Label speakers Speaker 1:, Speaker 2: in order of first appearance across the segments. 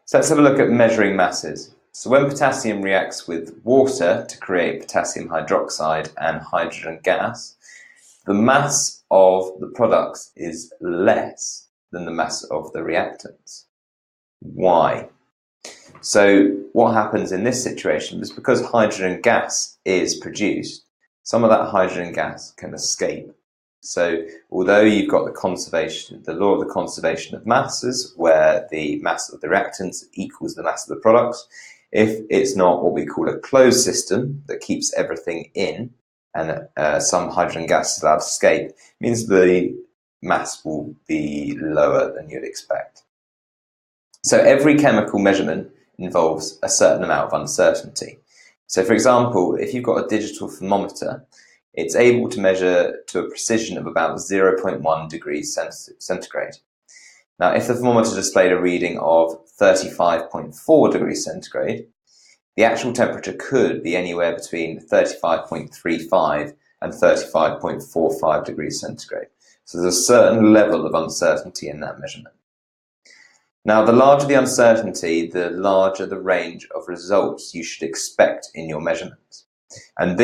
Speaker 1: So let's have a look at measuring masses. So when potassium reacts with water to create potassium hydroxide and hydrogen gas, the mass of the products is less than the mass of the reactants. Why? So what happens in this situation is because hydrogen gas is produced, some of that hydrogen gas can escape. So although you've got the law of the conservation of masses, where the mass of the reactants equals the mass of the products, if it's not what we call a closed system that keeps everything in and some hydrogen gas is allowed to escape, it means the mass will be lower than you'd expect. So every chemical measurement involves a certain amount of uncertainty. So for example, if you've got a digital thermometer, it's able to measure to a precision of about 0.1 degrees centigrade. Now, if the thermometer displayed a reading of 35.4 degrees centigrade, the actual temperature could be anywhere between 35.35 and 35.45 degrees centigrade. So there's a certain level of uncertainty in that measurement. Now, the larger the uncertainty, the larger the range of results you should expect in your measurements. And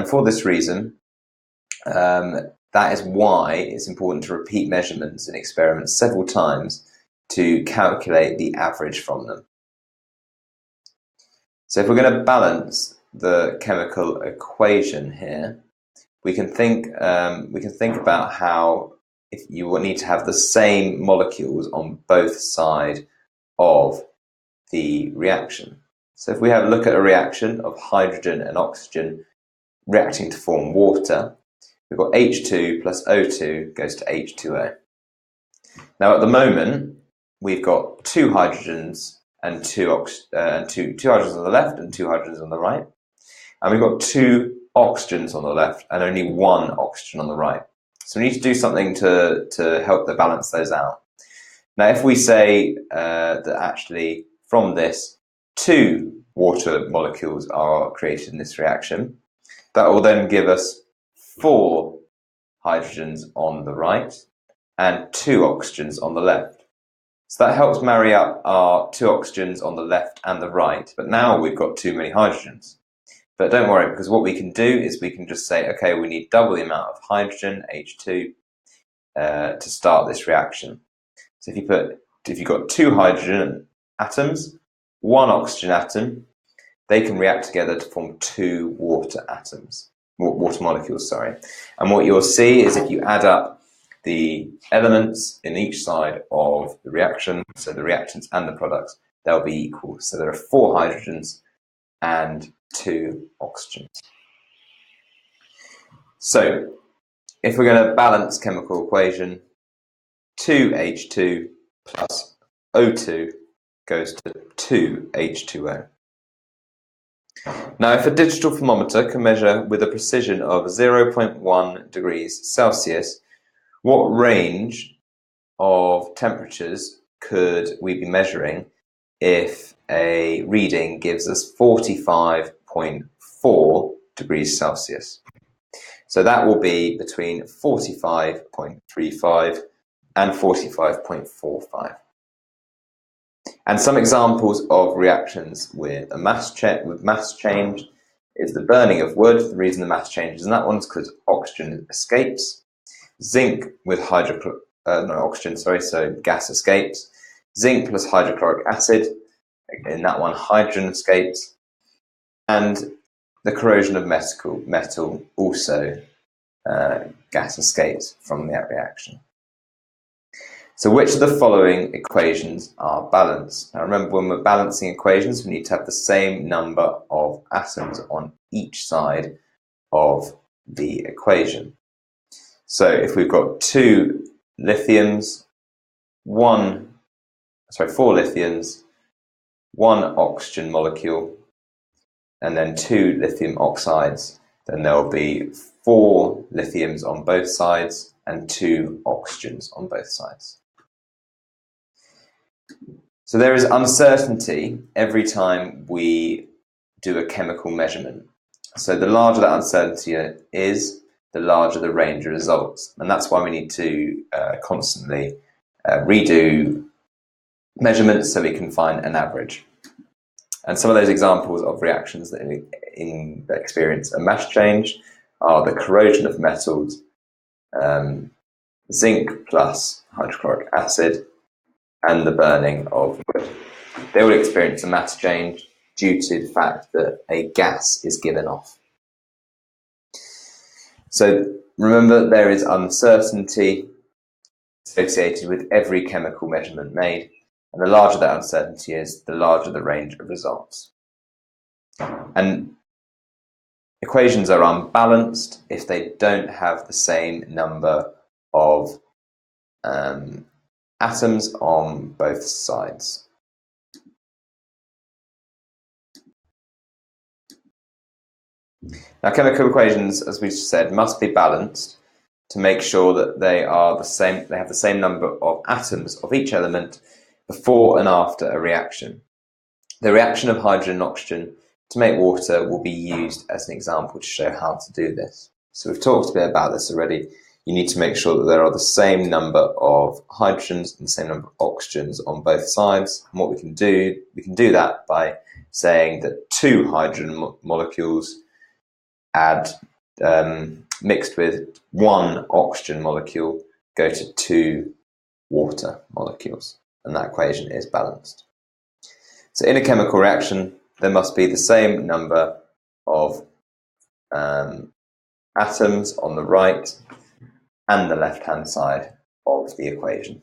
Speaker 1: for this reason, that is why it's important to repeat measurements in experiments several times to calculate the average from them. So if we're going to balance the chemical equation here, we can think about how if you will need to have the same molecules on both sides of the reaction. So if we have a look at a reaction of hydrogen and oxygen reacting to form water, we've got H2 plus O2 goes to H2O. Now at the moment, we've got two hydrogens and two hydrogens on the left and two hydrogens on the right. And we've got two oxygens on the left and only one oxygen on the right. So we need to do something to help to balance those out. Now, if we say that actually from this, two water molecules are created in this reaction, that will then give us 4 hydrogens on the right and 2 oxygens on the left. So that helps marry up our 2 oxygens on the left and the right, but now we've got too many hydrogens. But don't worry, because what we can do is we can just say, okay, we need double the amount of hydrogen, H2, to start this reaction. So if you've got 2 hydrogen atoms, 1 oxygen atom, they can react together to form 2 water molecules, sorry. And what you'll see is if you add up the elements in each side of the reaction, so the reactants and the products, they'll be equal. So there are 4 hydrogens and 2 oxygens. So if we're going to balance chemical equation, 2H2 plus O2 goes to 2H2O. Now, if a digital thermometer can measure with a precision of 0.1 degrees Celsius, what range of temperatures could we be measuring if a reading gives us 45.4 degrees Celsius? So that will be between 45.35 and 45.45. And some examples of reactions with mass change is the burning of wood. The reason the mass changes in that one is because oxygen escapes. Zinc with so gas escapes. Zinc plus hydrochloric acid, in that one hydrogen escapes. And the corrosion of metal also gas escapes from that reaction. So which of the following equations are balanced? Now remember, when we're balancing equations, we need to have the same number of atoms on each side of the equation. So if we've got 4 lithiums, 1 oxygen molecule, and then 2 lithium oxides, then there will be 4 lithiums on both sides and 2 oxygens on both sides. So there is uncertainty every time we do a chemical measurement. So the larger that uncertainty is, the larger the range of results. And that's why we need to constantly redo measurements so we can find an average. And some of those examples of reactions that experience a mass change are the corrosion of metals, zinc plus hydrochloric acid, and the burning of wood. They will experience a mass change due to the fact that a gas is given off. So remember, there is uncertainty associated with every chemical measurement made, and the larger that uncertainty is, the larger the range of results. And equations are unbalanced if they don't have the same number of atoms on both sides. Now, chemical equations, as we said, must be balanced to make sure that they have the same number of atoms of each element before and after a reaction. The reaction of hydrogen and oxygen to make water will be used as an example to show how to do this. So we've talked a bit about this already. You need to make sure that there are the same number of hydrogens and the same number of oxygens on both sides. And what we can do that by saying that 2 hydrogen molecules mixed with 1 oxygen molecule go to 2 water molecules, and that equation is balanced. So in a chemical reaction, there must be the same number of atoms on the right and the left-hand side of the equation.